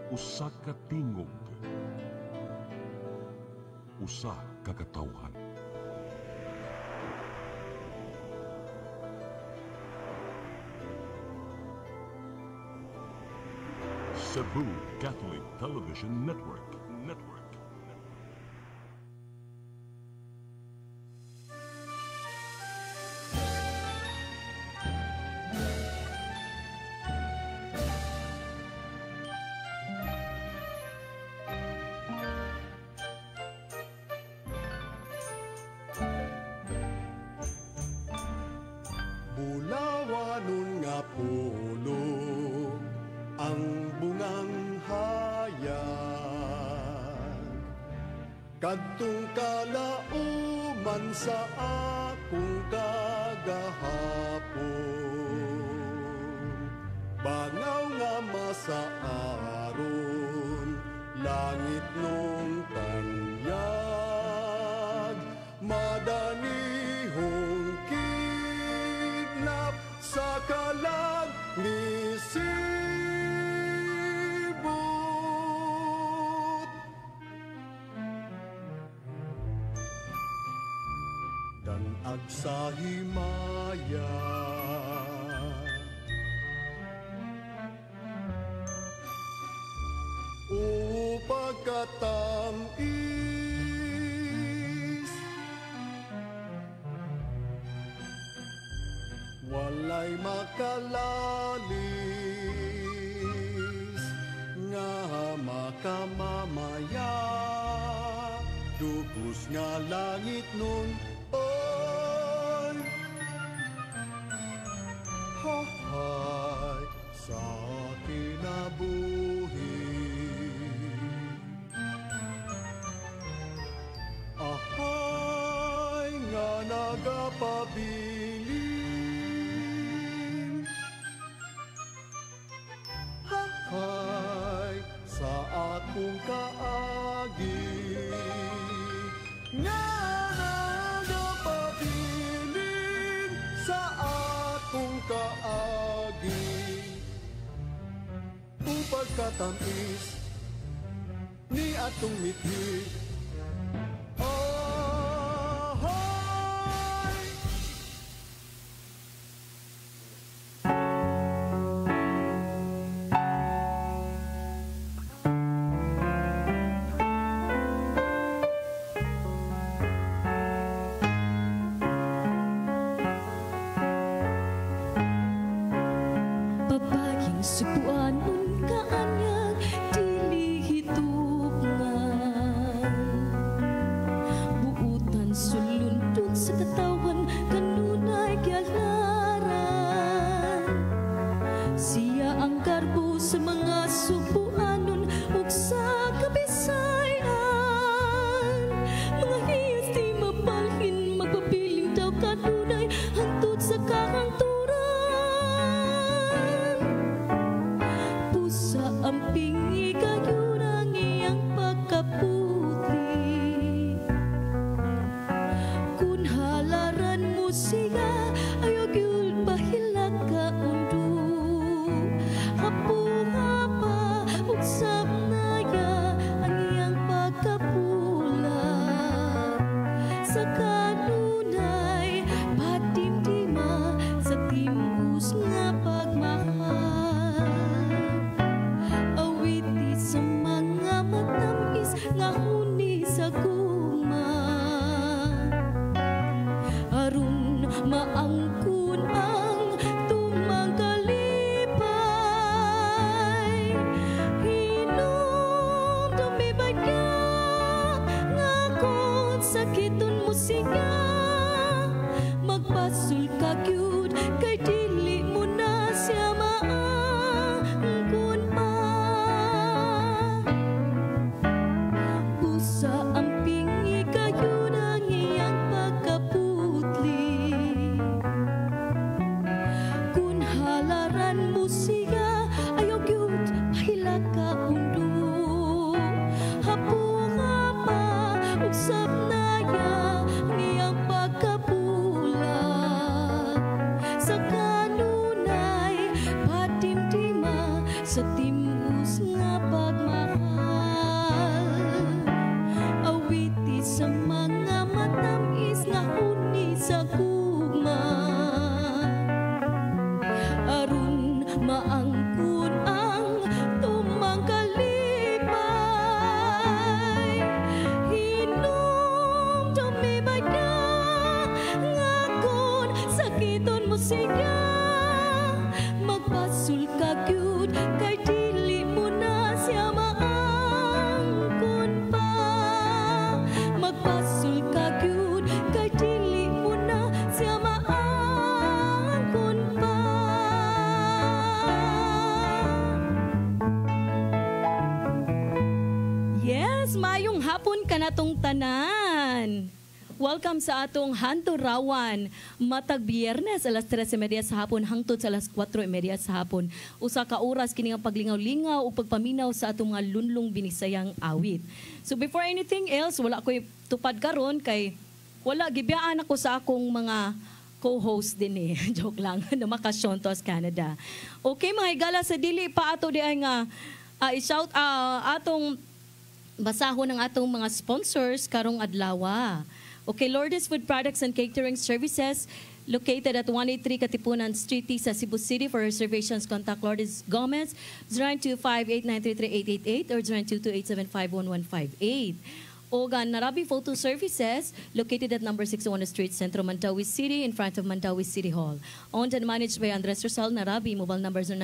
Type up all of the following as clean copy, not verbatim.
Usa ka tingog, usa ka katawhan. Cebu Catholic Television Network. Bulawanon nga pulong ang bungang hayag, kadtong kalauman sa akong kagahapon. Bangaw nga masaaron, langit nung tanyag, madanihong kidnap sa kalag ni sibot. Danag sa himaya, o pagkatamis, walay makalalis nga makamamaya, dugos nga langit nun oy hahay sa kinabuhi. Ahay nga nagapabilin, hahay sa akong kaagi, nga nagapabilin sa akong kaagi. Upag katamis ni atong mithi, Babaging subuanon kaanyag, dili hitugnan. Buutan sulundot sa katawan, kanunay gyalaran. Siya ang karbo sa mga subuanon, ug sa kabisayan. Mga hiyas di mabalhin, magpabiling daw kanunay, hangtod sa kahangturan. Pusa ang pingi kayo ng iyang pagkaputli. Kung halaran mo siya, ayog yun bahila ka undo. Hapo-hapa, ugsap na ya ang iyang pagkapulat. Sa kanunay, patimtima sa timus nga pagmahal. Awiti sa mga matamis nga huni sa guma. Aron maangkon ang tumanggalipay. Hinom tumibay ka nga kon sakiton mo siya. Magpasul ka gyud kay dili mo na siya maangkon pa. Pusa ang pingi kayo ng iyang pagkaputli. Kung halaran mo siya, ayog yun mahila ka undo. Hapo-hapa, ugsap na ya ang iyang pagkapulat. Sa kanunay, patimtima sa timus Diyos nga pagmahal. Awiti sa mga matamis nga huni sa gugma. Aron maangkon ang tumang kalipay. Hinom tumibay na ngakon sakiton mo siya. Magpasul ka gyud kay dili mo na siya maangkon pa. Magpasul ka gyud kay dili mo na siya maangkon pa. Yes, mayong hapon ka na tong tanan. Welcome sa atong Hanturawan. Matag Biyernes, alas 3:30 sa hapon, hangtod sa alas 4:30 sa hapon. Usa ka oras kini nga paglingaw-lingaw o pagpaminaw sa atong mga lunlong binisayang awit. So before anything else, wala ko'y tupad karon kay wala, gibiyaan ako sa akong mga co-host din eh. Joke lang, namakasyon to sa Canada. Okay, mga higala, sa dili pa ato di ay nga i-shout atong basahon ng atong mga sponsors karong adlaw. Okay, Lourdes Food Products and Catering Services, located at 183 Katipunan Street, sa Cebu City. For reservations, contact Lourdes Gomez, 0925-8933-888 or 0922-875-1158. Ogan Narabi Photo Services, located at number 61 Street, Centro Mandawi City, in front of Mandawi City Hall. Owned and managed by Andres Rizal Narabi. Mobile numbers are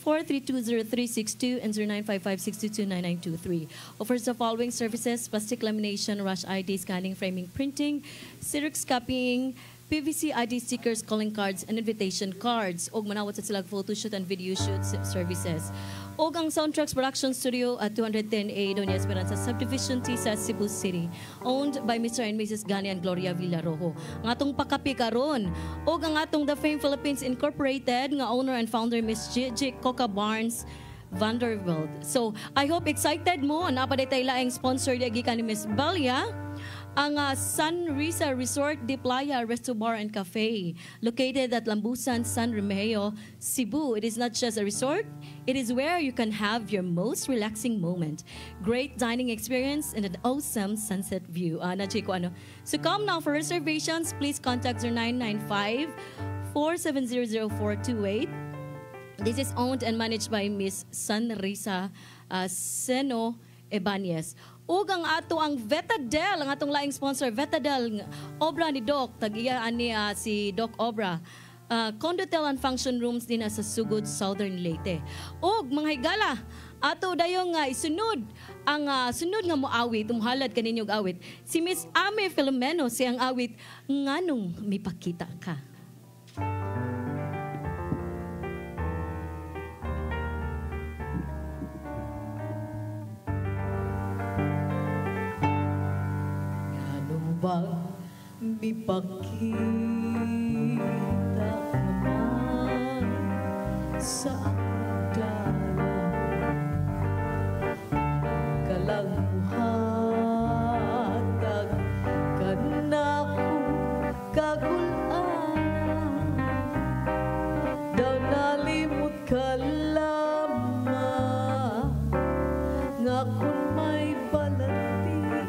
949-4320362 and 0955-622-9923. Offers the following services: plastic lamination, rush ID, scanning, framing, printing, Xerox copying, PVC ID stickers, calling cards, and invitation cards. Og manawat sa silag photo shoot and video shoot services. Og ang Soundtracks Production Studio at 210A Doña Esperanza Subdivision T sa Cebu City. Owned by Mr. and Mrs. Gani and Gloria Villarojo. Ang atong pakapi karon. Og ang atong The Fame Philippines Incorporated nga owner and founder Miss Gigi Coca Barnes Vanderbilt. So, I hope excited mo. Napaday tayo laing sponsor di gikan ni Miss Belia. Ang San Risa Resort de Playa Resto Bar and Cafe, located at Lambusan, San Remigio, Cebu. It is not just a resort, it is where you can have your most relaxing moment. Great dining experience and an awesome sunset view. So come now for reservations. Please contact 0995-4700-428. This is owned and managed by Miss San Risa Seno Ebanez. Ug ang ato ang Vetadel, ang atong laing sponsor, Vetadel, obra ni Doc, tag-iyaan ni si Doc Obra. Condotel and function rooms din sa Sugod, Southern Leyte. Ug mga higala, ato dayong isunod ang sunod nga moawit, umuhalad kaninyong awit. Si Miss Ame Filomeno, siyang awit, nganong mipakita ka. Bang mipakita naman sa dalan kalanguhatag kanako kagulanan daw nalimot ka lamang nga kung may balatian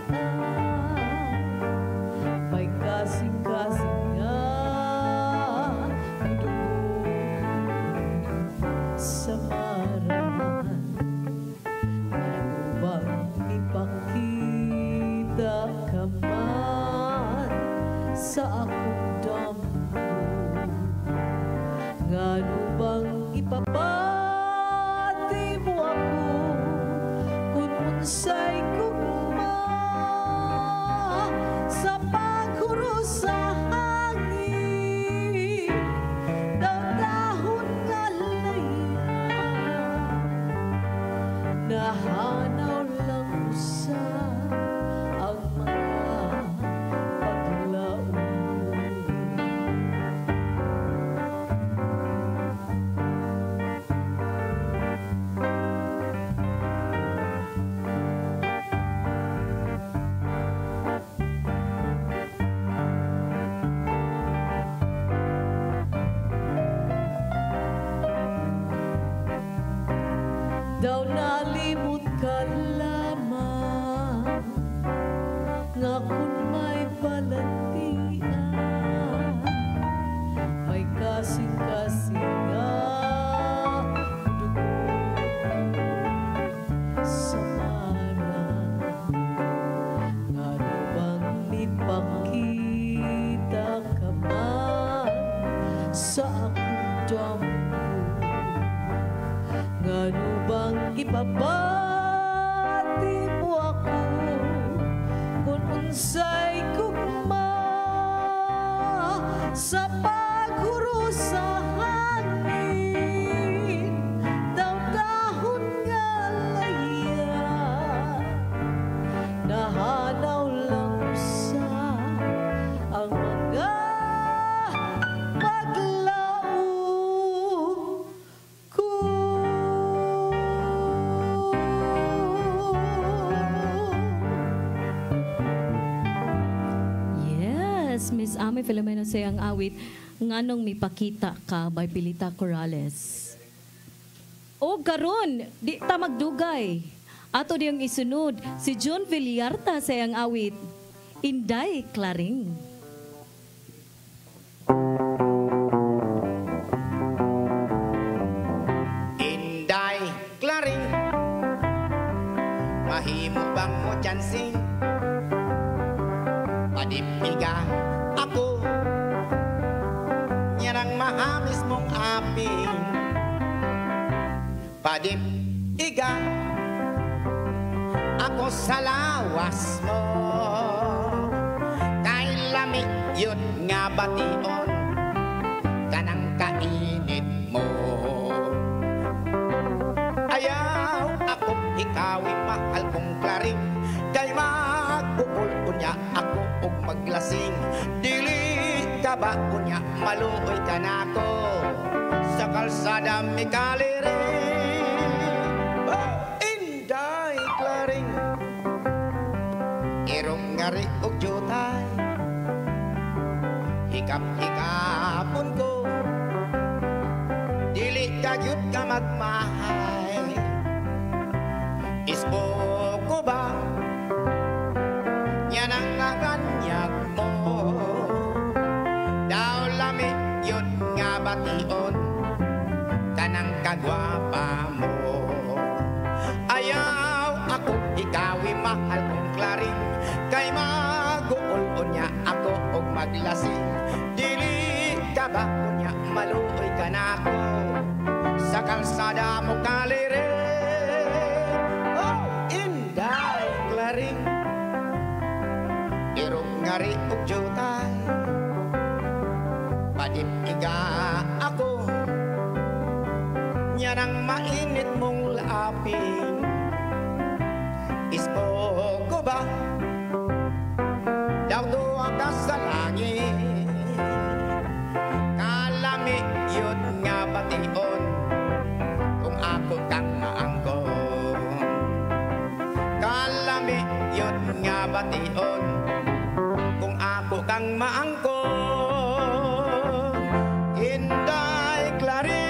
kasing-kasing nga sa marahan. Ano bang ipakita ka man sa akong damgo? Ano bang ipapati mo ako kung unsay gugma sa sa hangin daw dahon nga laya nahanaw lang usa ang mga paglaon. daw nalimot ka lamang nga kung may balantian may kasing-kasing nga dugo sa parang nga bang ipakita ka man sa akong damgo nga bang ipabati mo ako kung unsay gugma sa paghuro sa hangin daw dahon nga laya nahanaw lang sa ang mga paglaom ko. Yes, Miss Amy Filomeno sayang awit nganong mipakita ka by Pilita Corrales. O karon, di ta magdugay. Ato diyang isunod si John Villarta sayang awit Inday Claring. Inday Claring, mahimo bang mo chansing padipiga ako nyarang mahamis mong aping padipiga ako sa lawas mo kay lamig yun nga bation kanang kainit mo ayaw ako ikawin mahal kong Claring kay magpupul kunya ako og maglasing dili ka ba kunya maluoy ka nako sa kalsada mi kaliring oh, Inday Claring irong ngari og jutay hikap-hikapon ko dili ka gyud ka magmahay ispo ko ba yan ang naganyag mo daw lamig yun nga bation kanang kagwapa mo ayaw ako ikawi mahal kong Claring kay mag-uul niya ako og maglasing dili ka ba kunya maluoy ka nako sa kalsada mo kaliring oh Inday Claring irong ngari og jutay padipiga ako nyanang mainit mong laping ispo ko ba daw tuwa ka sa langit kalami yun nga bation kung ako kang maangkon kalami yun nga bation kung ako kang maangkon Inday Claring.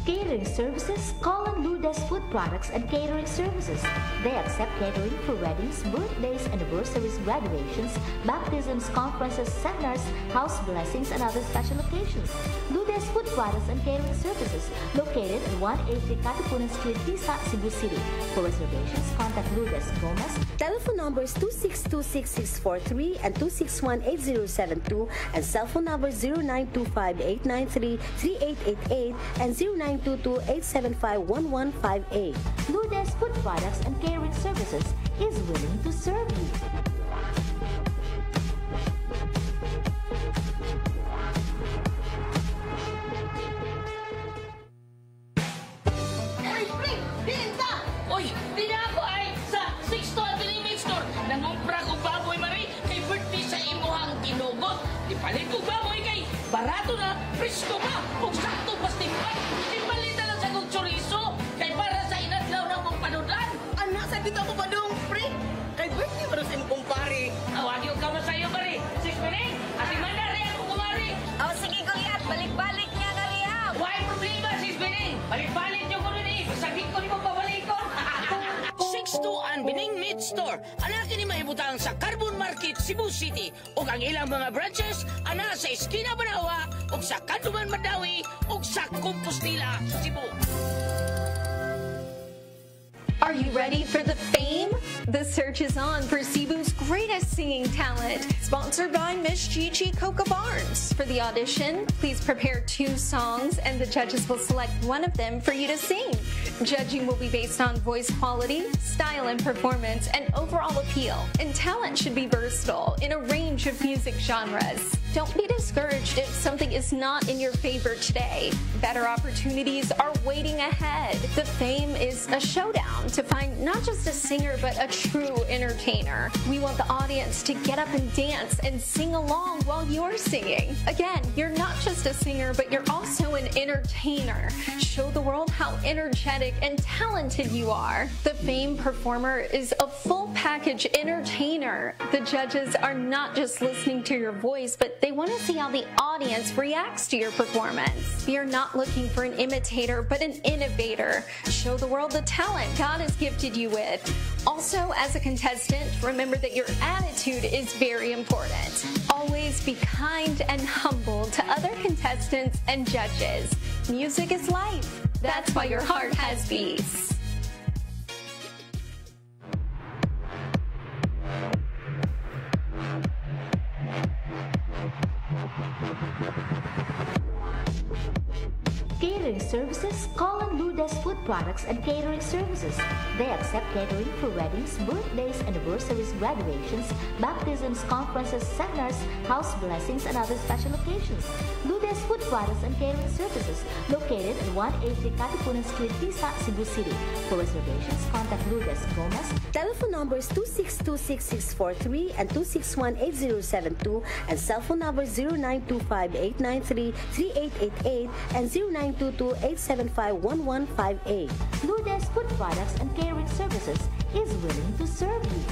Catering services, call on Lourdes Food Products and Catering Services. They accept catering for weddings, birthdays, anniversaries, graduations, baptisms, conferences, seminars, house blessings, and other special occasions. Lourdes Food Products and Catering Services, located at 180 Katipunan Street, Tisa, Cebu City. For reservations, contact Lourdes Gomez. Telephone numbers 2626643 and 2618072 and cell phone number 0925-893-3888 and 0922-875-1158. Lourdes Food Products and Catering Services is willing to serve you. Oy, di na ako ay sa 612 Mix Store. Nangumpra ko baboy mari kay birthday sa imuhang tinugot. Ipalit ko baboy kay barato na, presko pa, kung sakto pastipan. Ipalit na lang sa kong chorizo kay para sa inadlaw na mong panudan. Anak, sakit ako pa dong, pre. Kay birthday pa rin sa imong kumpare. Awag yung kama sa'yo mari. 6 minutes, at imanda rin ako kumari. Oh, sige kuya, balik-balik niya na rin. Why problema, 6 minutes? Balik-balik nyo ko rin eh. Sagit ko ni mo pabalikon. 6-2 Bining Meat Store. Anak ni mahibutang sa Carbon Market, Cebu City. O ang ilang mga branches, ana sa Esquina Banawa, o sa Kanduman Madawi, o sa Compostela, Cebu. Are you ready for the fame? The search is on for Cebu's greatest singing talent. Sponsored by Miss Gigi Coca Barnes. For the audition, please prepare 2 songs and the judges will select one of them for you to sing. Judging will be based on voice quality, style and performance, and overall appeal. And talent should be versatile in a range of music genres. Don't be discouraged if something is not in your favor today. Better opportunities are waiting ahead. The Fame is a showdown to find not just a singer but a true entertainer. We want the audience to get up and dance and sing along while you're singing. Again, you're not just a singer but you're also an entertainer. Show the world how energetic and talented you are. The Fame performer is a full package entertainer. The judges are not just listening to your voice but they want to see how the audience reacts to your performance. You're not looking for an imitator but an innovator. Show the world the talent God has gifted you with. Also, as a contestant, remember that your attitude is very important. Always be kind and humble to other contestants and judges. Music is life. That's why your heart has beats. Catering services, call on Lourdes Food Products and Catering Services. They accept catering for weddings, birthdays, anniversaries, graduations, baptisms, conferences, seminars, house blessings, and other special occasions. Lourdes Food Products and Catering Services, located at 180 Katipunan Street, Tisa, Cebu City. For reservations, contact Lourdes Gomez. Telephone numbers 2626643 and 2618072 and cell phone number 0925-893-3888 and 0922-875-1158. Lourdes Food Products and Catering Services is willing to serve you.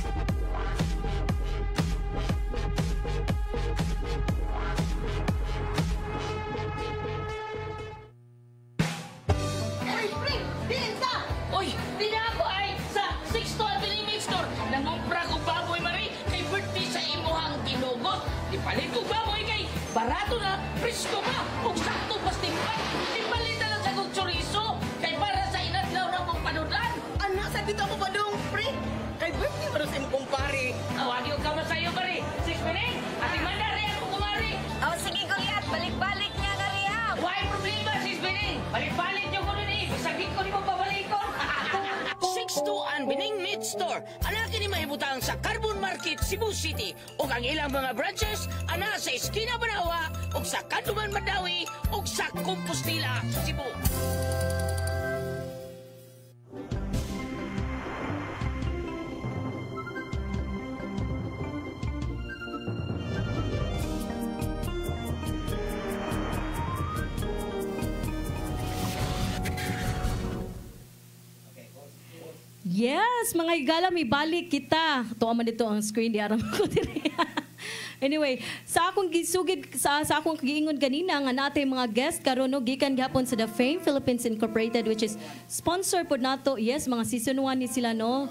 Oy, pre! Diin ka! Oy, di na ako ay sa 612 Mix Store. Nangumpra ko baboy mari kay birthday sa imuhang tinugot. Ipalit ko baboy kay barato na, presko pa, kung sakto pastipan. Ipalit na lang sa kong chorizo kay para sa inadlaw na mong panudan. Anak, sakit ako pa dong, pre. Kay birthday pa rin sa imong kumpare. Awag yung kama sa'yo mari. 6 minutes, at imanda rin ako kumari. Oh, sige kuya, balik-balik niya na rin. Why problema, 6 minutes? Balik-balik nyo ko rin eh. Sagit ko ni mo pabalikon. 6-2 Bining Meat Store. Anak ni mahibutang sa Carbon Market, Cebu City. O ang ilang mga branches, ana sa Esquina Banawa, o sa Kanduman Madawi, o sa Compostela, Cebu. Yes, mga higala, may balik kita. Tuwa man dito ang screen, di aram ko diri. Anyway, sa akong gisugid sa akong giingon kanina nga natay mga guest karon no gikan gyapon sa The Fame Philippines Incorporated, which is sponsor pod nato. Yes, mga season 1 ni sila no.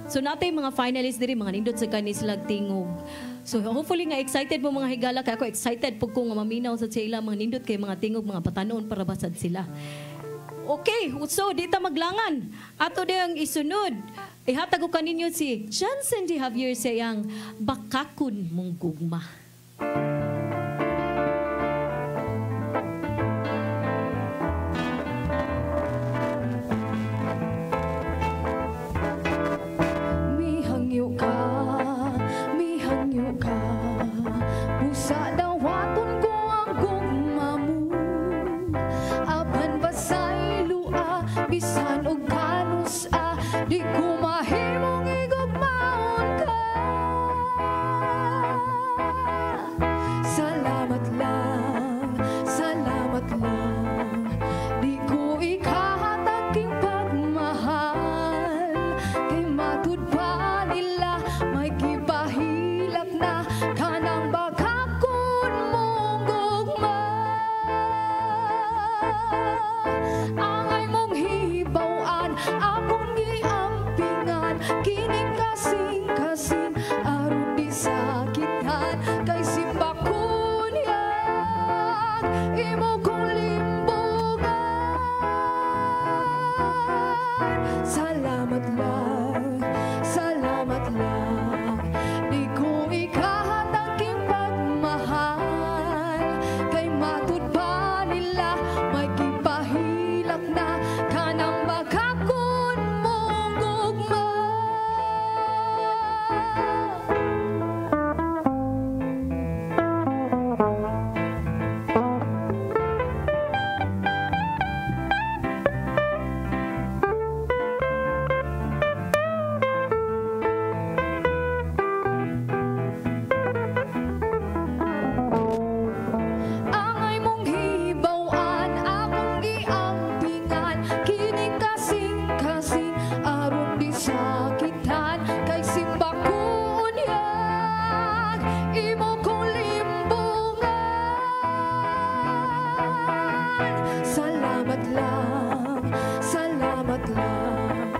So natay mga finalists diri, mga nindot sa kani sila tingog. So hopefully nga excited mo mga higala, kay ako excited pug ko nga maminaw sa sila mga nindot kay mga tingog, mga patanon para basad sila. Okay, so dita maglangan. Ato diyang isunod. Ihatag ko kaninyo si Johnson D. Javier sa iyang Bakakon Mong Gugma. Mihangyo ka, pusa daw waton ko ang gugma mo. Apan basay lua, bisan og kanus di Salamat lang, salamat lang. Di ko ikahatangking pagmahal. Kay matud pa nila, may kipahilak na kanang magkakon mong gugma. Angay mong hibawan, akong giampingan. Kini kasing-kasing aron di sakitan. Kay simbakuon yan, imo kong limbungan. Salamat lang, salamat lang.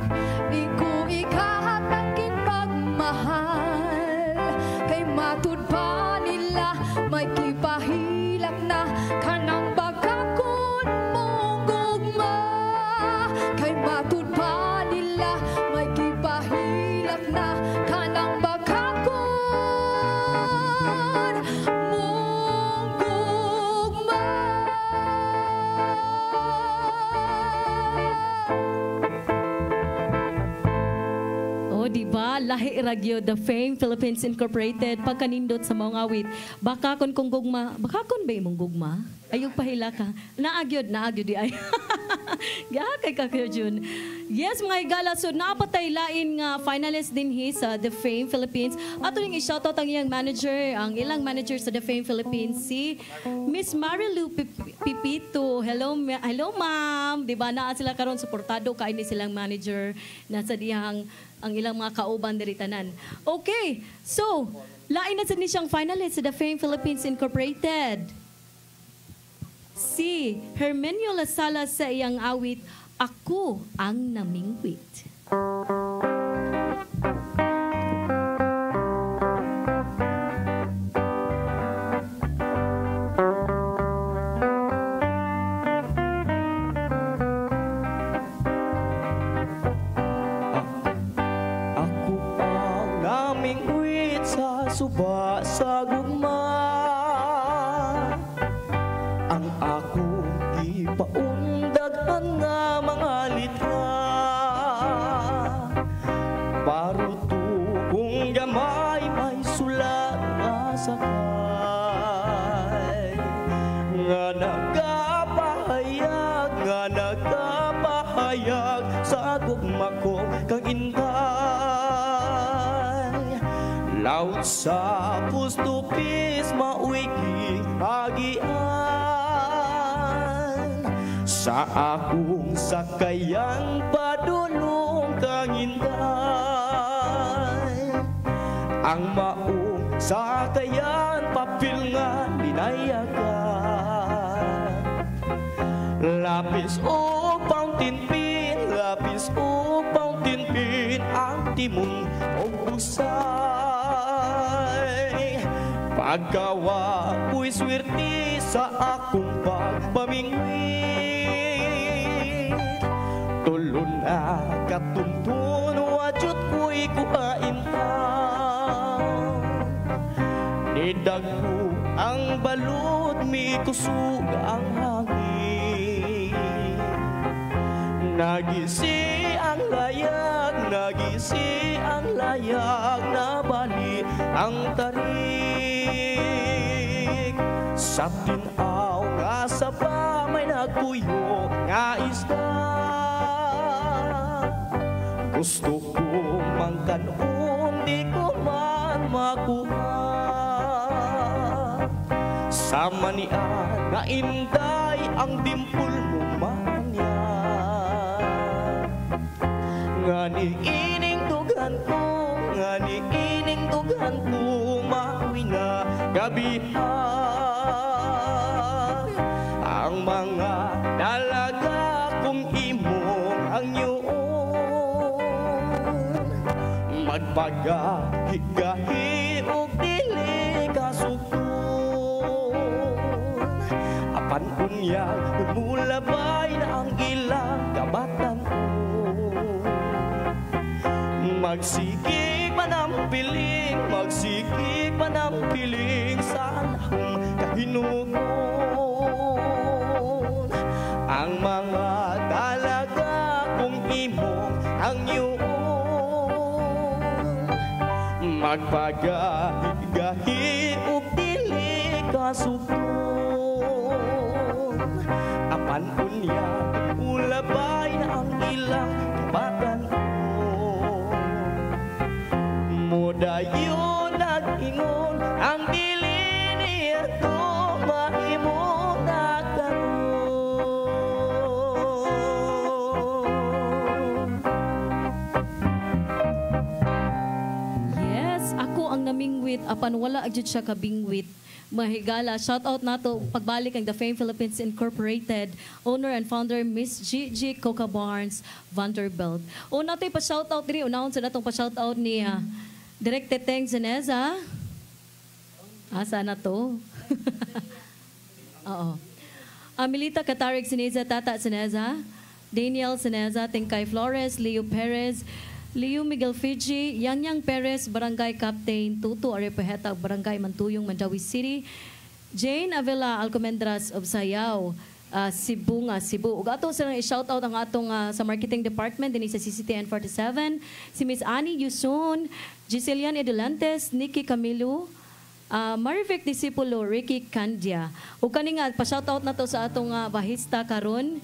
Di ko ikahatangking pagmahal. Kay matud pa nila, may kipahilak na kanang bagakon mong gugma. Kay matud pa nila, may kipahilak na kanang bagakon mong gugma. O, di ba? Lahi ragyo, The Fame Philippines Incorporated, pagkanindot sa mga awit. Bakakon kong gugma. Bakakon ba imong gugma? Ayog pahila ka. Naagyod di ay. Gakay ka kayo, Jun. Yes, mga higala. So, napatay lain nga finalist din sa The Fame Philippines. Ato ring i-shoutout ang iyang manager, ang ilang manager sa The Fame Philippines, si Miss Marilu Pipito. Hello, ma'am. Di ba, naa sila karon suportado kain ni silang manager na sa dihang ang ilang mga kauban diri tanan. Okay, so, lain na sa siyang finalist sa The Fame Philippines Incorporated. Si Hermenio Lasala sa iyang awit, Ako ang Namingwit. Namingwit sa suba sa gugma. Ang akong ipaundagan nga mga litra. Paruto kung gamay may sulat nga sakay. Nga nagkapahayag sa gugma ko kang inday. Laut sa pustupis mauwigi agian. Sa akong sakayang padulong kang inday. Ang maong sakayan papilngan dinayagan. Lapis upang tinpin, lapis upang tinpin ang timon o busay. Pagkawa ko'y swerte sa akong pagpamingwit. Tulo na katuntun, wadyot ko'y kuhaintaw. Nidagko ang balot, may kusog ang hangin. Nagisi ang layag, nagisi ang layag, nabali ang tarik. Sa tinaw nga saba may nagpuyo nga isda. Gusto ko mangkanon, di ko man makuha. Sa manian na inday ang dimpul mo manya. Ngani ining dugan ko, ngani ining dugan ko, mawi na gabihan. Ang mga dalaga kong imo ang yun. Magpagahi-gahi o dili kasukon. Apan unyag, mulabay na ang ilang kabatan ko. Magsigig man ang piling sa lahong kahinugon. Ang mga dalaga kung imong ang iyong magpagahi ug dili kasugon. Apan unya ulabay na ang ilang kabatan-on. Modayon nag-ingon ang dili niya to mahimo na karon. Yes, ako ang namingwit apan wala agyud siya kabingwit. Mahigala, shout out nato pagbalik ang The Fame Philippines Incorporated, owner and founder Miss Gigi Coca Barnes Vanderbilt. O nato pa shout out diri, unahon sa natong pa shout out ni Direk Teteng Zeneza. Asa na to? Oo. Milita Katarig Zeneza, Tata Zeneza, Daniel Zeneza, Tengkay Flores, Leo Perez, Leo Miguel Fiji, Yang Perez, Barangay Captain, Tutu Arepeheta, Barangay Mantuyong, Mandawi City, Jane Avila Alcomendras of Sayao, Cebu nga, Cebu. Ug ato silang i-shoutout ang atong sa marketing department din sa CCTN 47, si Miss Annie Yuson, Giselian Edulantes, Nikki Camilo, Marivic Disipulo, Ricky Candia. Ug kani nga pa-shoutout na to sa atong bahista karon.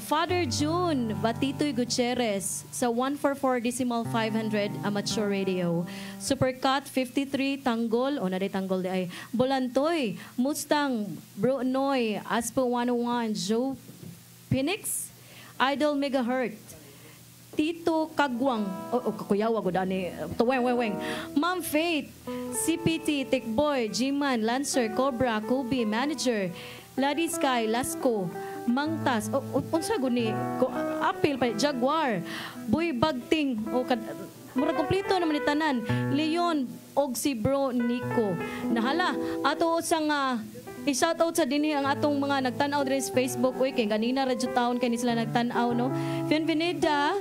Father June Batitoy Gutierrez sa 144.500 Amateur Radio. Supercut 53 Tanggol, o naday Tanggol di ay Bolantoy, Mustang, Bro Noy, Aspo 101, Joe Phoenix, Idol Megahertz, Tito Kagwang, kakuyawa ko dani, weng, Ma'am Faith, CPT, Tikboy, G-Man, Lancer, Cobra, Kobe, Manager, Lady Sky, Lasco, Mangtas, unsa guni ko apil pa Jaguar, Boy Bagting, mura kompleto naman ni tanan, Leon og si Bro Nico. Nahala ato sang i-shoutout sa dinhi ang atong mga nagtan-aw diri sa Facebook. Uy, kay ganina radyo taon kay ni sila nagtan-aw no. Bienvenida.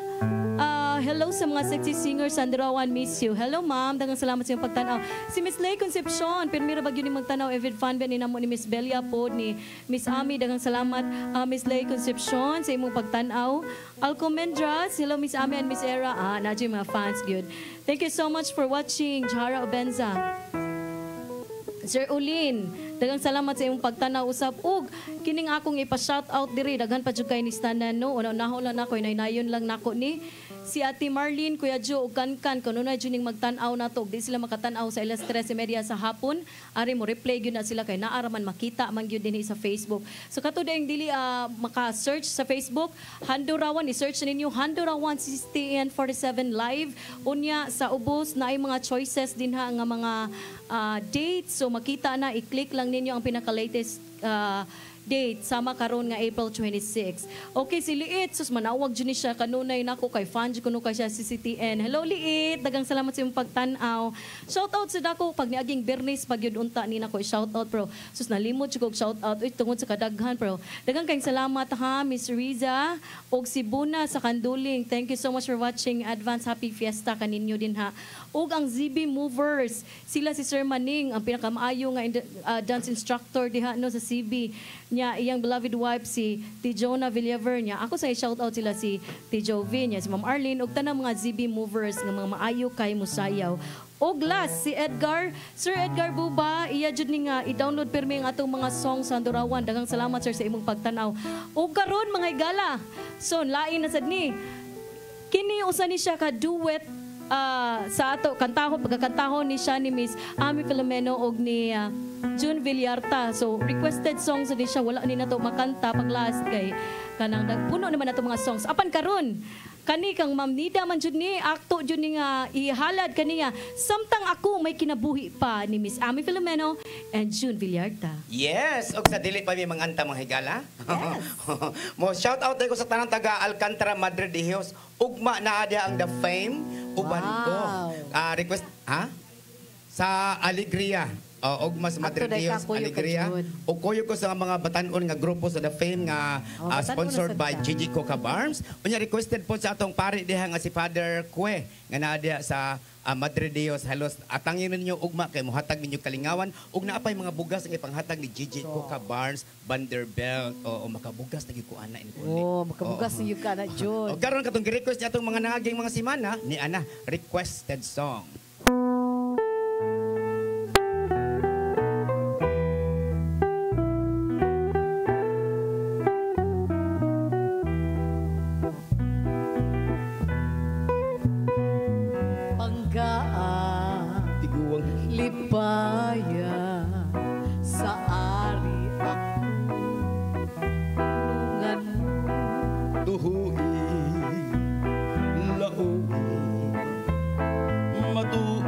Hello sa mga sexy singers sa Andarawan, miss you. Hello ma'am, daghang salamat sa iyong pagtanaw. Si Miss Lay Concepcion, pirmira bagyo ni magtanaw, Evid fan ba ni namo ni Miss Belia po, ni Miss Ami, daghang salamat Miss Lay Concepcion sa imong pagtanaw. Alcomendras, hello Miss Ami and Miss Era. Nadyo mga fans, good. Thank you so much for watching. Jara Obenza. Sir Ulin, daghang salamat sa imong pagtanaw usab ug kining akong ipa-shout out diri daghan pa jud kay ni stanan no. Una-unaho lang nako, inayon lang nako ni si Ate Marlene, Kuya Joe, ug Kankan, kuno na juning magtan-aw na to, di sila makatan-aw sa ilas 13:30 sa hapon. Ari mo replay gyud na sila kay naaraman makita man gyud dinhi sa Facebook. So kato dayang dili maka-search sa Facebook, Handurawan, i-search ninyo Handurawan CCTN 47 live. Unya sa ubos na ay mga choices dinha nga mga dates. So makita na, i-click lang ninyo ang pinaka-latest date sama karon nga April 26. Okay, si Liit, sus manawag jud ni siya kanunay nako kay fan jud kuno kay siya CCTN. Hello Liit, daghang salamat sa imong pagtan-aw. Shout out sa dako pag niaging Bernes pag yun unta ni nako shout out bro. Sus nalimot jud kog shout out tungod sa kadaghan bro. Daghang kayong salamat ha Miss Riza og si Buna sa Kanduling. Thank you so much for watching. Advance happy fiesta kaninyo din ha. Ug ang ZB Movers, sila si Sir Maning ang pinakamaayo nga dance instructor diha no sa CB niya, iyang beloved wife si Tijona Villaver niya. Ako sa i-shout out sila si Tijovi niya, si Ma'am Arlene ug tanang mga ZB Movers nga mga maayo kay musayaw. Og last si Edgar, Sir Edgar Buba, iya jud ni nga i-download permi ang atong mga songs sa Andurawan. Daghang salamat sir sa imong pagtan-aw. Ug karon mga igala, so lain na sad ni kini usa ni siya ka duet sa ato kantahon pagkakantahon ni siya ni Miss Ami Filomeno og ni June Villarta. So requested songs ni siya, wala ni nato makanta pag last kay kanang puno naman nato mga songs. Apan karon kani kang Ma'am Nida man jud ni akto jud ni nga ihalad kaniya samtang ako may kinabuhi pa ni Miss Ami Filomeno and June Villarta. Yes, og sa dili pa mi manganta mga higala. Yes. Mo shout out ko sa tanang taga Alcantara, Madre de Dios. Ugma naa diha ang The Fame uban ko. Request sa Alegria. og mas Madre Ato, Dios kuyo ka, Alegria. Jud. O kuyo ko sa mga batanon nga grupo sa The Fame nga batanon sponsored na sad by ta. Gigi Coca Barms. Unya requested po sa atong pari diha nga si Father Kwe nga naa diha sa Madre Dios. Halos atangin ninyo ugma kay mohatag ninyo kalingawan ug naapay mga bugas nga ipanghatag ni Gigi Coca Barnes Vanderbilt o makabugas na gyud ko ana ini kundi. Oh, makabugas na yung ka na, O Jud. karon katong gi-request niya atong mga naging mga semana ni ana requested song. Panggaan, Tiguwang lipaya, sa ari ako, nungan tuhui laui matuod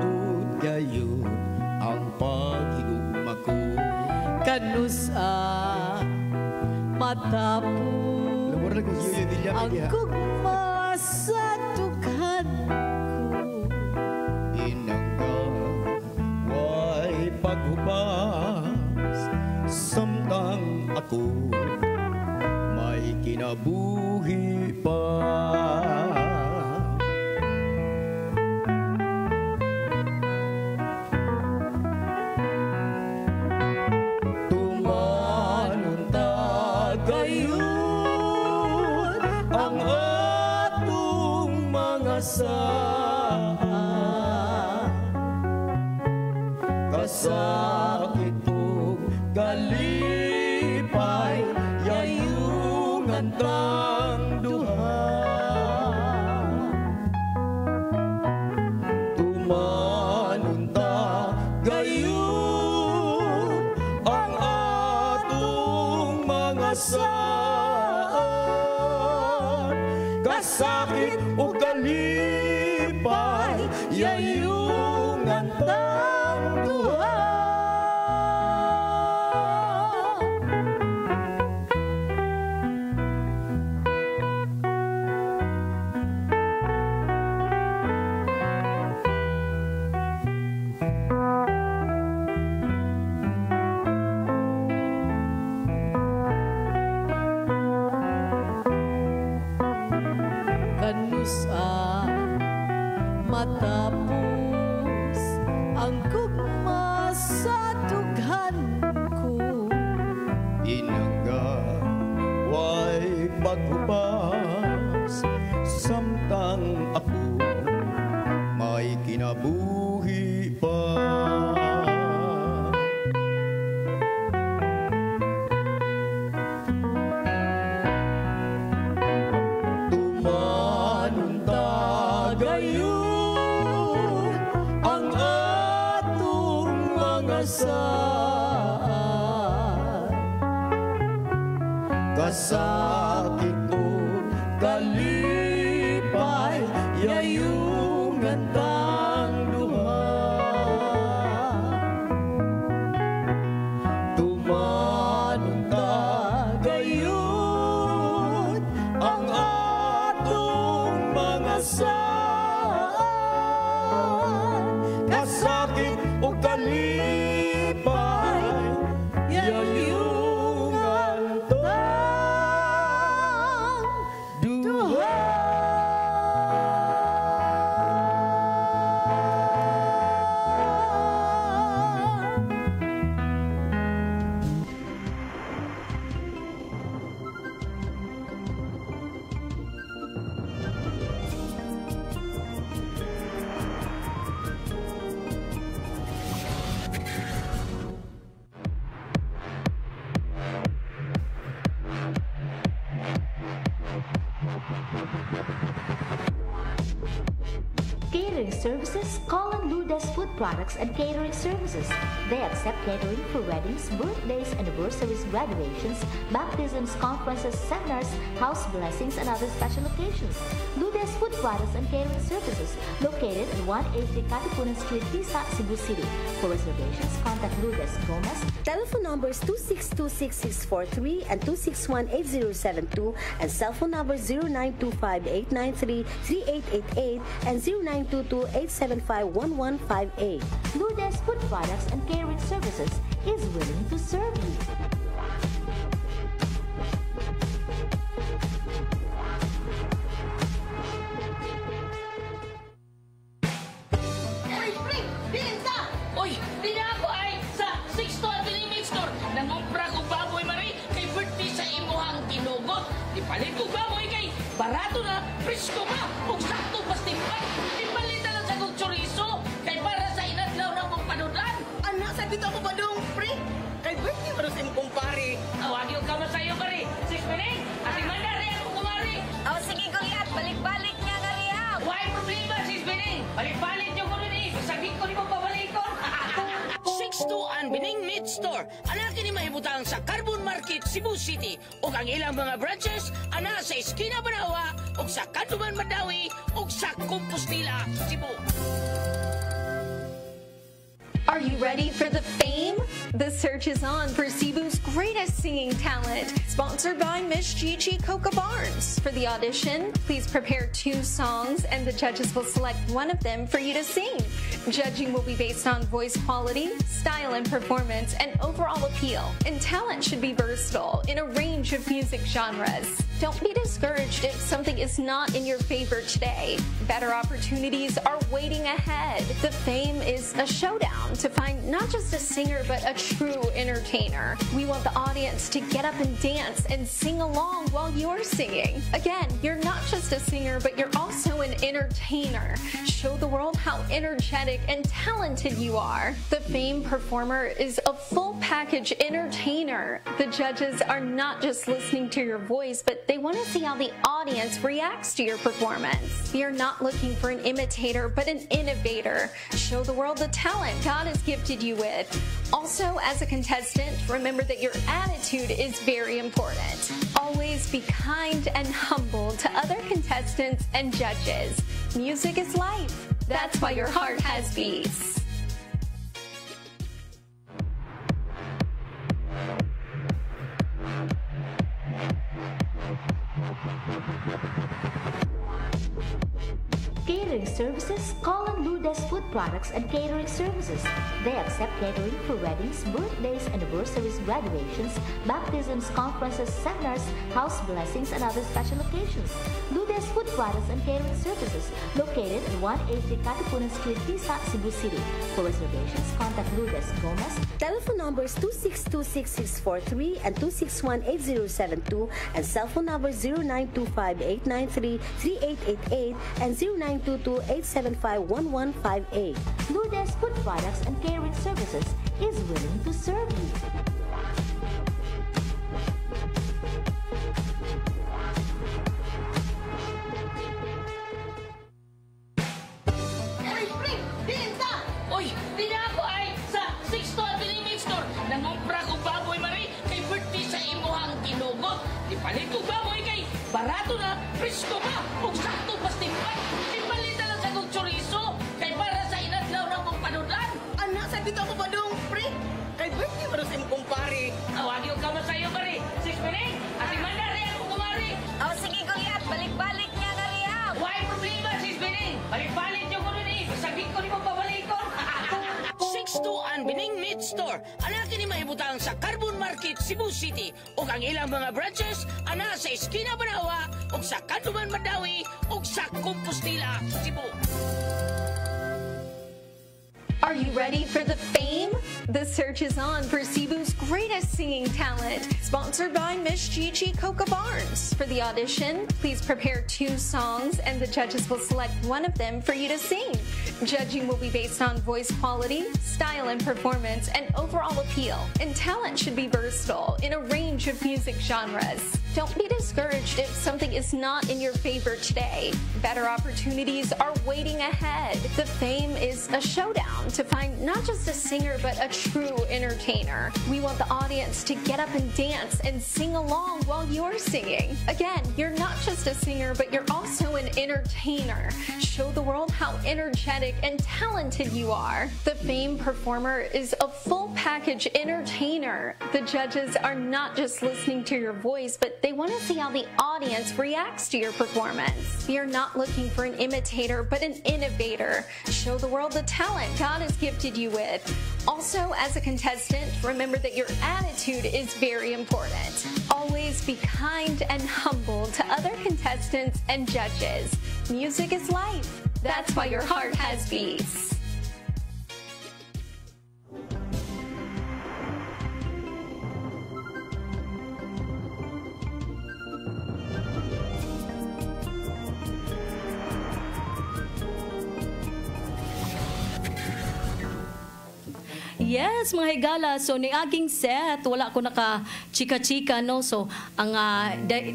kayo ang paghigugma ko. kanusa, matapos, Lamor na kung yuyo nila ang niya. gugma sa tukhan ko. Inangga way paghubas samtang ako may kinabuhi pa. Tumanon tagayon ang atong mga saan. Kasakit ug kalipay yayungan tang duha. Tumanon tagayon ang atong mga saan. Kasakit ug kalipay yayungan tang duha. Kanusa, matapos, ang gugma sa tukhan ko. Inangga way paghubas samtang ako may kinabuhi pa. Tumanon tagayon ang atong mga saan. Kasakit ug kalipay yayungan tang duha. Tumanon tagayon ang atong mga saan. Kasakit ug kalipay yayungan tang duha. Catering services, call on Lourdes Food Products and Catering Services. They accept catering for weddings, birthdays, anniversaries, graduations, baptisms, conferences, seminars, house blessings, and other special occasions. Lourdes Ludes Food Products and Catering Services, located at 180 Katipunan Street, Tisa, Cebu City. For reservations, contact Lourdes Gomez. Telephone numbers 2626643 and 2618072 and cell phone numbers 0925-893-3888 and 0922-875-1158. Lourdes Food Products and Catering Services is willing to serve you. Oy, di na ako ay sa 6 to Avenue Store. Nangumpra ko baboy mari kay birthday sa imuhang tinugot. Di palit ko baboy kay barato na, presko pa, ug sakto pastimpan. Di palit na lang sa kong chorizo kay para sa inadlaw na mong panudan. Anak, sabi ko ba dong, pre? Kay birthday mo rin kumpare. Awag yung kama sa'yo, mari. 6 minutes, ating mandari ako kumari. Oh, sige, Goliath. Balik-balik niya nga riya. Why problema, 6 minutes? Balik-balik yung kuno ni. Saglit ko ni mo pabalikon. 6-2 Bining Meat Store. Anak ni mahibutang sa Carbon Market, Cebu City. O ang ilang mga branches, ana sa Esquina Banawa, o sa Kanduman Madawi, o sa Compostela, Cebu. Are you ready for the fame? The search is on for Cebu's greatest singing talent. Sponsored by Miss Gigi Coca Barnes. For the audition, please prepare 2 songs and the judges will select one of them for you to sing. Judging will be based on voice quality, style and performance, and overall appeal. And talent should be versatile in a range of music genres. Don't be discouraged if something is not in your favor today. Better opportunities are waiting ahead. The Fame is a showdown to find not just a singer but a true entertainer. We want the audience to get up and dance and sing along while you're singing. Again, you're not just a singer but you're also an entertainer. Show the world how energetic and talented you are. The Fame performer is a full package entertainer. The judges are not just listening to your voice but they want to see how the audience reacts to your performance. You're not looking for an imitator but an innovator. Show the world the talent God has gifted you with. Also, as a contestant, remember that your attitude is very important. Always be kind and humble to other contestants and judges. Music is life. That's why your heart has beats. Catering Services, call on Lourdes Food Products and Catering Services. They accept catering for weddings, birthdays, anniversaries, graduations, baptisms, conferences, seminars, house blessings, and other special occasions. Lourdes Food Products and Catering Services, located at 180 Katipunan Street, Tisa, Cebu City. For reservations, contact Lourdes Gomez. Telephone numbers 2626643 and 2618072 and cell phone number 0925-893-3888 and 0922-875-1158. Lourdes Food Products and Catering Services is willing to serve you. Oy, di na ako ay sa 6 to Avenue Store. Nangumpra ko baboy mari kay birthday sa imuhang tinugot. Di palit ko baboy kay barato na, presko pa, ug sakto pastimpan. Di palit na lang sa kong chorizo kay para sa inadlaw na mong panudan. Anak, sabi ko ba dong, pre? Kay birthday mo rin kumpare. Awag yung kama sa'yo, mari. 6 minutes, ating mandari ako kumari. Oh, sige, Goliath. Balik-balik niya nga riya. Why problema, 6 minutes? Balik-balik yung kuno ni. Saglit ko ni mo pabalikon. 6-2 Bining Meat Store. Anak ni mahibutang sa Carbon Market, Cebu City. O ang ilang mga branches, ana sa Esquina Banawa, o sa Kanduman Madawi, o sa Compostela, Cebu. Are you ready for the fame? The search is on for Cebu's greatest singing talent. Sponsored by Miss Gigi Coca Barnes. For the audition, please prepare 2 songs and the judges will select one of them for you to sing. Judging will be based on voice quality, style and performance, and overall appeal. And talent should be versatile in a range of music genres. Don't be discouraged if something is not in your favor today. Better opportunities are waiting ahead. The Fame is a showdown to find not just a singer, but a true entertainer. We want the audience to get up and dance and sing along while you're singing. Again, you're not just a singer, but you're also an entertainer. Show the world how energetic and talented you are. The Fame performer is a full package entertainer. The judges are not just listening to your voice, but they want to see how the audience reacts to your performance. You're not looking for an imitator, but an innovator. Show the world the talent God has gifted you with. Also, as a contestant, remember that your attitude is very important. Always be kind and humble to other contestants and judges. Music is life. That's why your heart has beats. Yes, mga higala. So, ni aging set, wala ko naka chika-chika, no? So, ang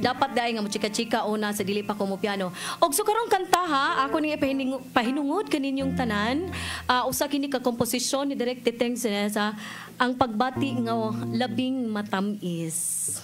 dapat dahil nga mo chika-chika una sa dili pa ko mo piano. Og so karong kanta ha, ako ni pahinungod kaninyong tanan. Usa kini ka komposisyon ni Direk Titeng Sinesa, ang pagbati nga labing matamis.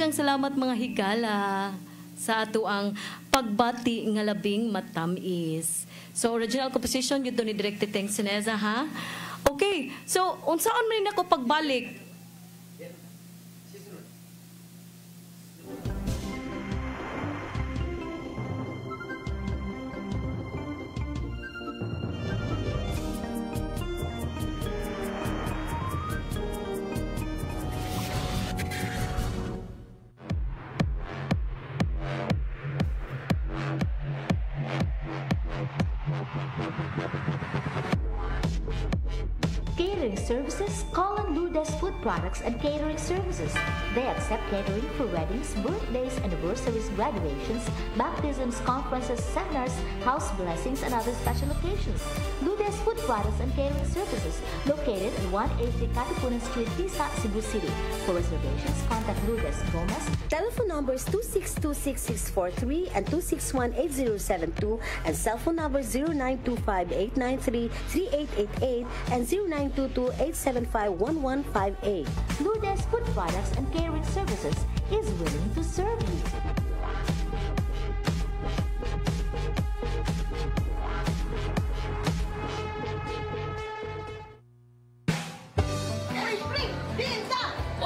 Salamat mga higala sa ato ang pagbati nga labing matamis. So original composition yun doon ni Direk Titeng Sinesa ha. Okay, so unsaon man nako pagbalik? Catering services, call on Lourdes Food Products and Catering Services. They accept catering for weddings, birthdays, anniversaries, graduations, baptisms, conferences, seminars, house blessings, and other special occasions. Lourdes Lourdes Food Products and Catering Services, located at 183 Katipunan Street, Tisa, Cebu City. For reservations, contact Lourdes Gomez. Telephone numbers 2626643 and 2618072 and cell phone numbers 0925-893-3888 and 0922-875-1158. Lourdes Food Products and Catering Services is willing to serve you.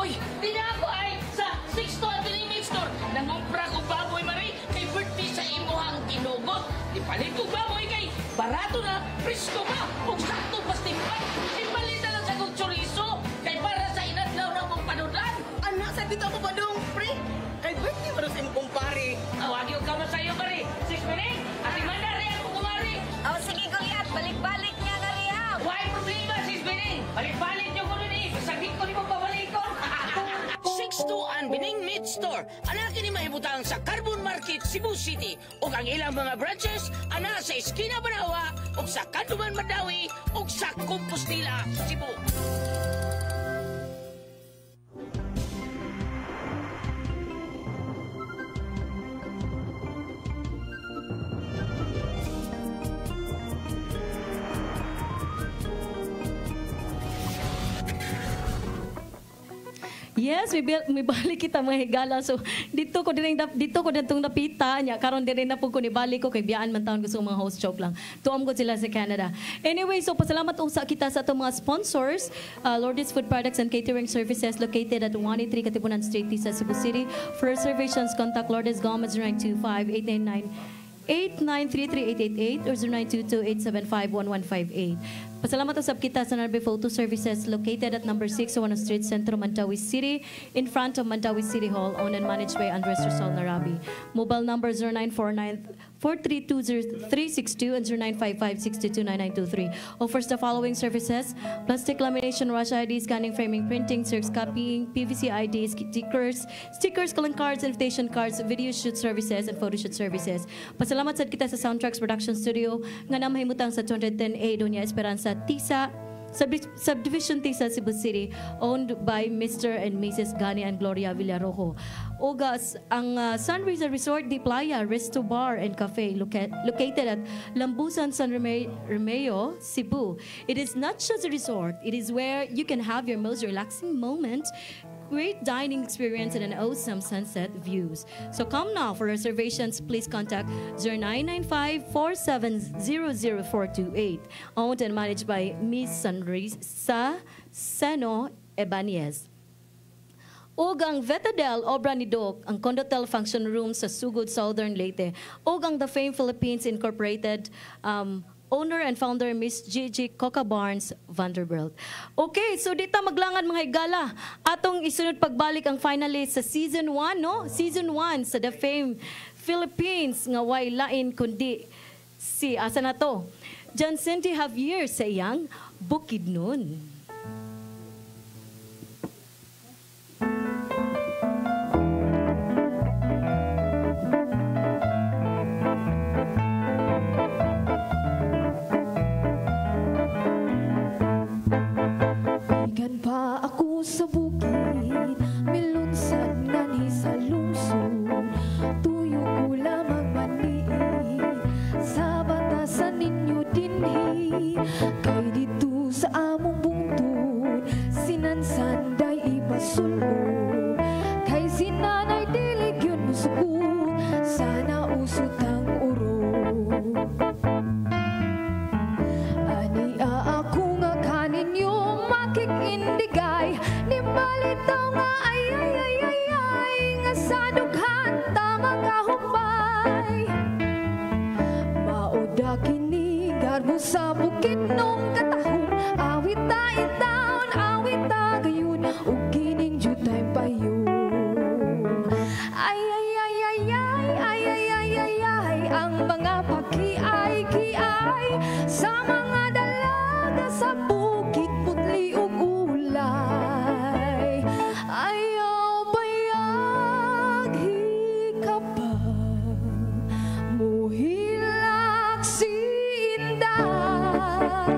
Oy, tinako ay sa 6 Avenue Meat Store. Nangumpra ko baboy mari kay birthday sa imuhang ginugot. Ipalit ko baboy kay barato na, presko ba, ug sakto pastipan. Ipalit na lang sa kong chorizo kay para sa inadlaw na mong panudan. Anak, sa dito ako ba dong, pre? Kay birthday mo sa imong kumpare. Awagi ko kamo sa'yo mari. Sis Pining, ati mandari ako kumari. Oh, sige Goliath, balik-balik niya nga riha. Why problema, Sis Pining? Balik-balik niyo ko nun eh. Saglit ko ni mo pabalikon. 6-2 Bining Meat Store. Anaki ni mahibutang sa Carbon Market, Cebu City. O ang ilang mga branches, ana sa Esquina Banawa, o sa Kanduman Madawi, o sa Compostela, Cebu. Yes, may balik kita mga higala. So dito ko ditong napita niya karon dire na pud ko ni balik ko kay biyaan man taon gusto mga host joke lang. Tuam ko sila sa Canada. Anyway, so pasalamat sa kita sa atong mga sponsors, Lourdes Food Products and Catering Services located at 183 Katipunan Street, Tisa, Cebu City. For reservations, contact Lourdes Gomez 0925-899-8933888 or 0922-875-1158. Pasalamat sa kita sa Narbe Photo Services located at number 601 Street, Centro, Mandawi City, in front of Mandawi City Hall, owned and managed by Andres Rizal Narabi. Mobile number 0949-4320362 and 0955-622-9923. Offers the following services: plastic lamination, rush ID, scanning, framing, printing, Xerox copying, PVC ID, stickers, calling cards, invitation cards, video shoot services, and photo shoot services. Pasalamat sa kita sa Soundtracks Production Studio nga namahimutang sa 210A Doña Esperanza, Tisa, Subdivision Tisa, Cebu City, owned by Mr. and Mrs. Gani and Gloria Villarojo. Ogas, ang Sunrise Resort de Playa, Resto Bar and Cafe located at Lambusan, San Remeo, Cebu. It is not just a resort, it is where you can have your most relaxing moment, great dining experience, and an awesome sunset views. So come now. For reservations, please contact 0995-4700428. Owned and managed by Ms. Sanrisa Seno Ebanez. Og ang Vetadel Obra ni Doc, ang Condotel Function Room sa Sugod, Southern Leyte. Og ang The Fame Philippines Incorporated, owner and founder, Miss Gigi Coca Barnes Vanderbilt. Okay, so dito maglangan mga higala. Atong isunod pagbalik ang finalist sa Season 1, no? Season 1 sa The Fame Philippines nga way lain kundi si, asa na to? John Cindy Javier sa iyang Bukidnon. Pa ako sa bukid, milunsad nga ni sa lungsod, tuyo ko lamang maniid, sa batasan ninyo dinhi, kay dito sa among bungtod, sinansanday ipasulod, kay sinanay dilig yun musukod, sana usot ang urod. Ani ako nga kaninyo makikindigay, ni malitaw nga ay nga sa dughan tama nga humpay. Mauda kini garbo sa bukid nung katahon, awit ta itaon, awit ta gayon, ug kining jutay payon. Ang mga pakiay-kiay sa mga dalaga sa bukid, putli ug ulay. Ayaw bayag hikapag, muhilak si inday.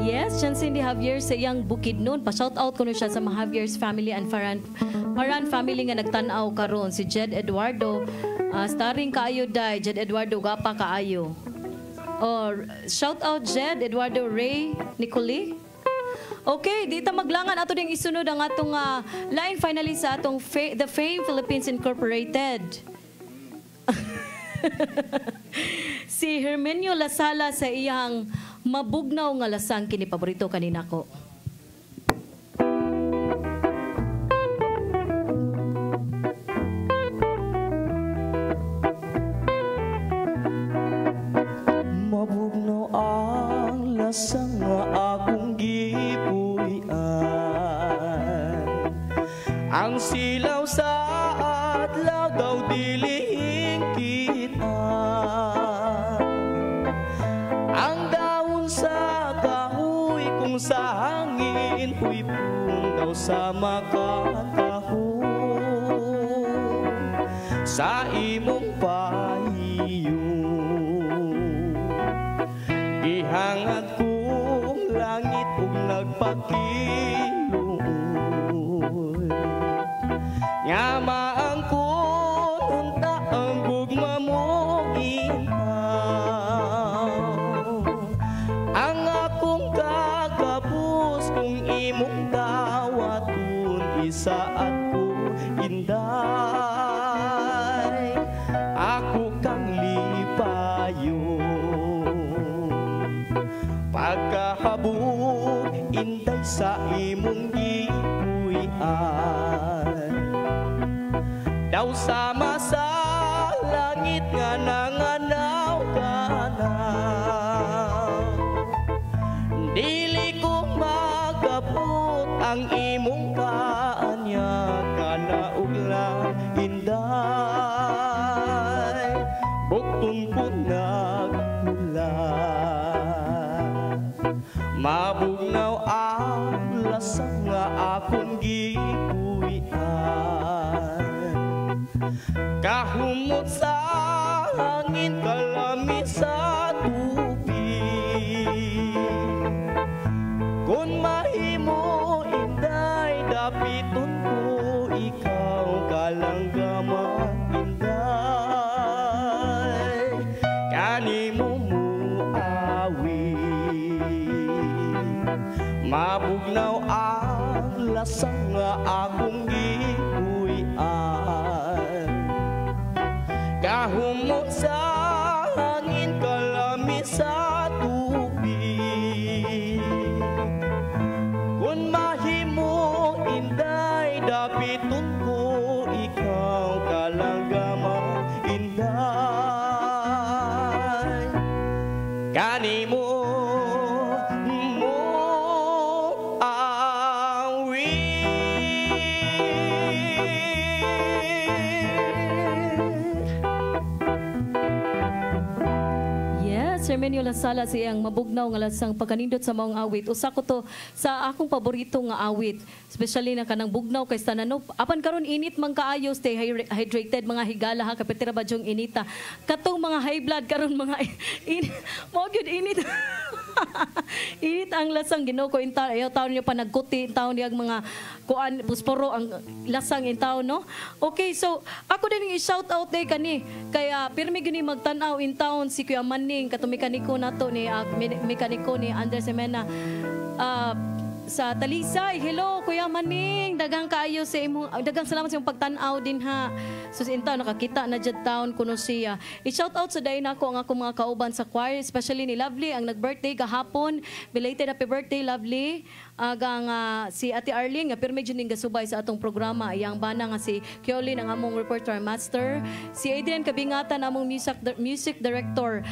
Yes, Cindy Javier sa iyang Bukidnon. Pa-shout out ko na siya sa mga Javier's family and Faran family nga nagtanaw karon. Si Jed Eduardo, starring kaayo day. Jed Eduardo, gapa kaayo. Or shout out Jed Eduardo Ray Nicoli. Okay, dito maglangan ato ding isunod ang atong line finally sa atong The Fame Philippines Incorporated. Si Hermenio Lasala sa iyang mabugnaw nga lasang kini paborito kanina ko. Mabugnaw ang lasang nga akong gipuy-an, ang silaw sa adlaw daw dilihing kita, ang daon sa kahoy kung sa hangin huipon daw sa makatahon sa imong pahiyo. Ihangad kong langit ug nagpakiluoy, nga maangkon unta ang gugma mo ginaw, ang akong kakapus kung imong dawaton isaat ko inday, ako kang lipayon. Pagkahabog inday sa imong gipuy-an, daw sama sa langit nga nanganaw kanaw, dili ko magabot ang imong kaanya kana ug lang inday, bukton ko nagmula. Mabugnaw ang lasang nga akong gipuy-an, kahumot sa hangin kalami sa tubig, kung mahimo inday dapiton ko ikaw kalanggaman inday, kanimo mo awit. Mabugnaw ang lasang nga akong gipuy-an, kahumot sa hangin kalami sa tubig, kung mahimo inday dapiton ko ikaw kalanggaman inday, kanimo Hermenio Lasala siyang mabugnaw nga lasang pagkanindot sa maong awit. Usa ko to sa akong paborito nga awit, especially na kanang bugnaw kay tanano. Apan karon init man kaayo, stay hydrated mga higala ha, kapitira ba jong inita. Katong mga high blood karon mga mo gyud init. Init ang lasang Ginoo ko intaw ayo taon niyo pa nagkuti taon niyag mga kuan pusporo ang lasang intaw no. Okay, so ako din i-shout out day kani kaya pirmi gini magtan-aw in town si Kuya Manning katong mekaniko nato ni mekaniko ni Andres Semena sa Talisay. Hello Kuya Manning, dagang kaayo sa imong dagang salamat sa imong pagtan-aw din ha. So intaw nakakita na jud taon kuno siya. I-shout out sa day nako ang akong mga kauban sa choir, especially ni Lovely ang nag-birthday gahapon. Belated happy birthday Lovely. Agang si Ate Arlene nga pirmi jud ning gasubay sa atong programa, iyang bana nga si Kiolin ang among repertoire master, si Adrian Kabingatan among music director,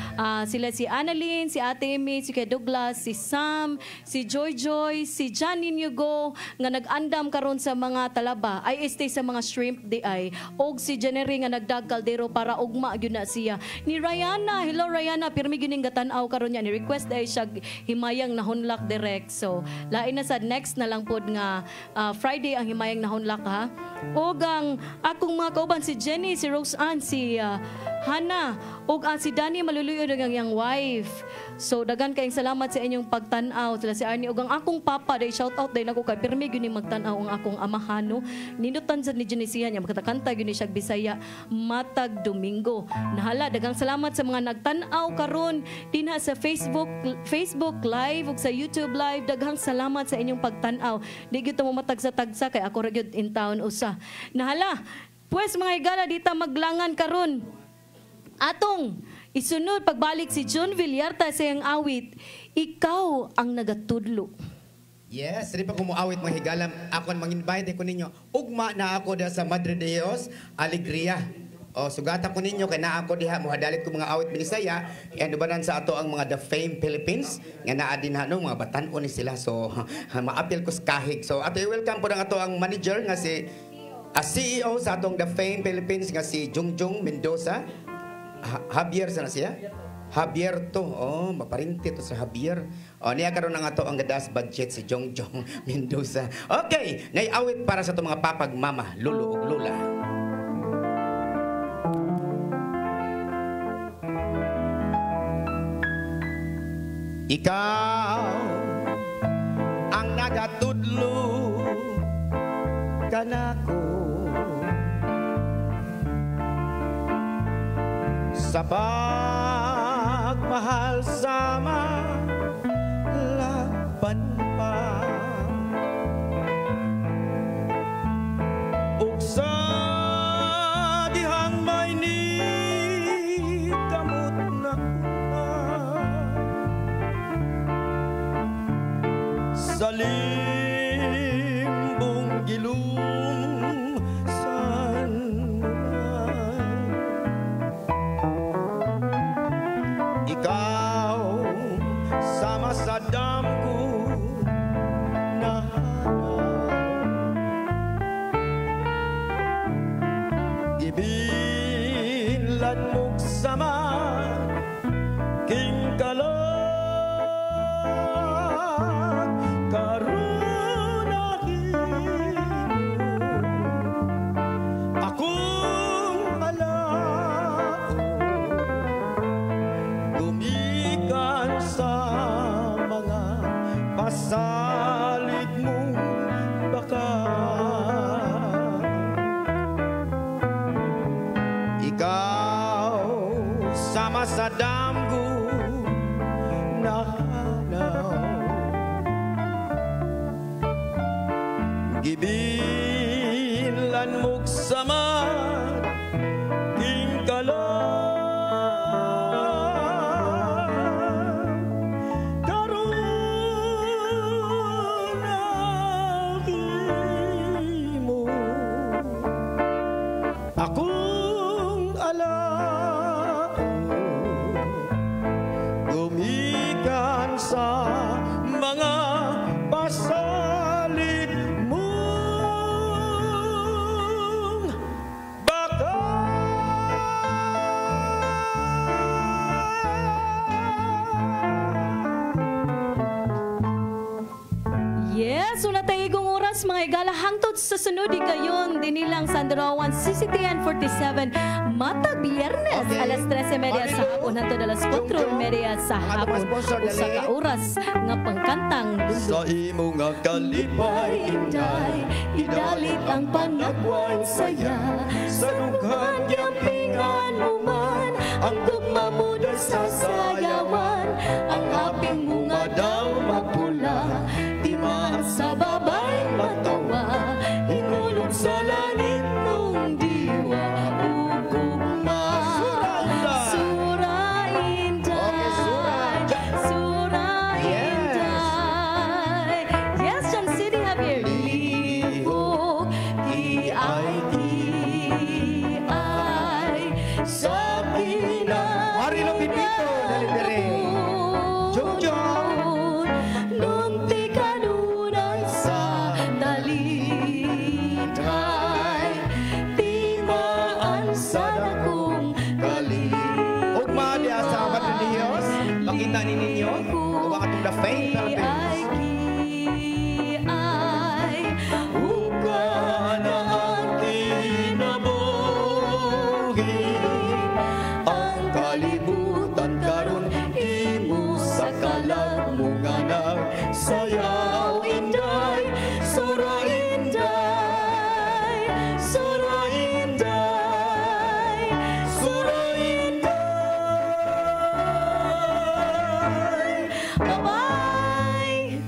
sila si Annalyn, si Ate Amy, si Kuya Douglas, si Sam, si Joy Joy, si Johnny Nyugo nga nag-andam karon sa mga talaba ay stay sa mga shrimp di ay, og si Janery nga nagdag kaldero para ugma gyud na siya ni Rayana. Hello Rayana, pirmi gyud ning gatan-aw karon niya ni request ay siya himayang nahunlak direct. So lain na sa next na lang pod nga Friday ang himayang nahunlak ha. Og ang akong mga kauban si Jenny, si Rose Ann, si Hana, ug ang si Danny maluluyo dagang yang wife. So dagan kayong salamat sa inyong pagtan-aw. Sila si Arnie ug ang akong papa day shout out day nako kay pirmi gyud ni magtan-aw ang akong amahano. Ninutan sa ni Junisia niya magkanta gyud ni siya Bisaya matag Domingo. Nahala dagang salamat sa mga nagtan-aw karon dinha sa Facebook live ug sa YouTube live. Daghang salamat sa inyong pagtan-aw. Di gyud ta mo matag sa tagsa kay ako ra gyud in town usa. Nahala, pues mga higala dita maglangan karon. Atong isunod pagbalik si John Villarta sa iyang awit, ikaw ang nagatudlo. Yes, di pa ko mo awit mga higalam. Ako ang mag-invite ko ninyo. Ugma na ako da sa Madre de Dios, Alegria. O sugata ko ninyo kay naa ako diha mohadalit ko mga awit binisaya. And ubanan sa ato ang mga The Fame Philippines nga naa din hano mga batan-o ni sila. So maapil ko sa kahig. So ato i-welcome po ng ato ang manager nga si CEO sa atong The Fame Philippines nga si Jungjung Mendoza. Javier sana siya? Javier to. Oh, maparinti to sa Javier. Oh, niya karon nga to ang gadas budget si Jongjong Mendoza. Okay, naiawit para sa to mga papag mama, lolo ug lola. Ikaw ang nagatudlo kanako sa pagmahal sama laban pa ug sa dihang may ni kamot na sa limbong gilum ikaw sama sa damgo na gibilan mo'g sama king kalag karon akong alaon gumikan sa mga pasalig mong baka ikaw sama sa damgo na hanaw gibilan mo'g sama king kalag akong alaon gumikan sa mga pasalit mong baka. Yes, wala tayo igong oras mga igala hangtod sa sunod gayon dinilang Sandarawan CCTN 47 Mata Biyernes alas 13:30 sa hapon hangtod alas 4:30 sa hapon usa ka oras nga pangkantang sa imo nga kalipay inday idalit ang panagwan saya sa dughan yampingan mo man ang gugma mo sa sayawan ang aping mo nga daw mapula timaan sa babay matawa inulog sa langit nung diwa ugugma Sura Inday Sura Inday yes John City Javier Liho Kiay sa pinay Marilo Pipito dali Jongjong nunti kanunay sa dalitay timaan sa dakong kali ugma diha sa Madre de Dios makita ni ninyo ug ang atong The Fame Philippines ugana ang kinabuhi sayaw inday, sura inday, sura inday, sura inday. Bye-bye!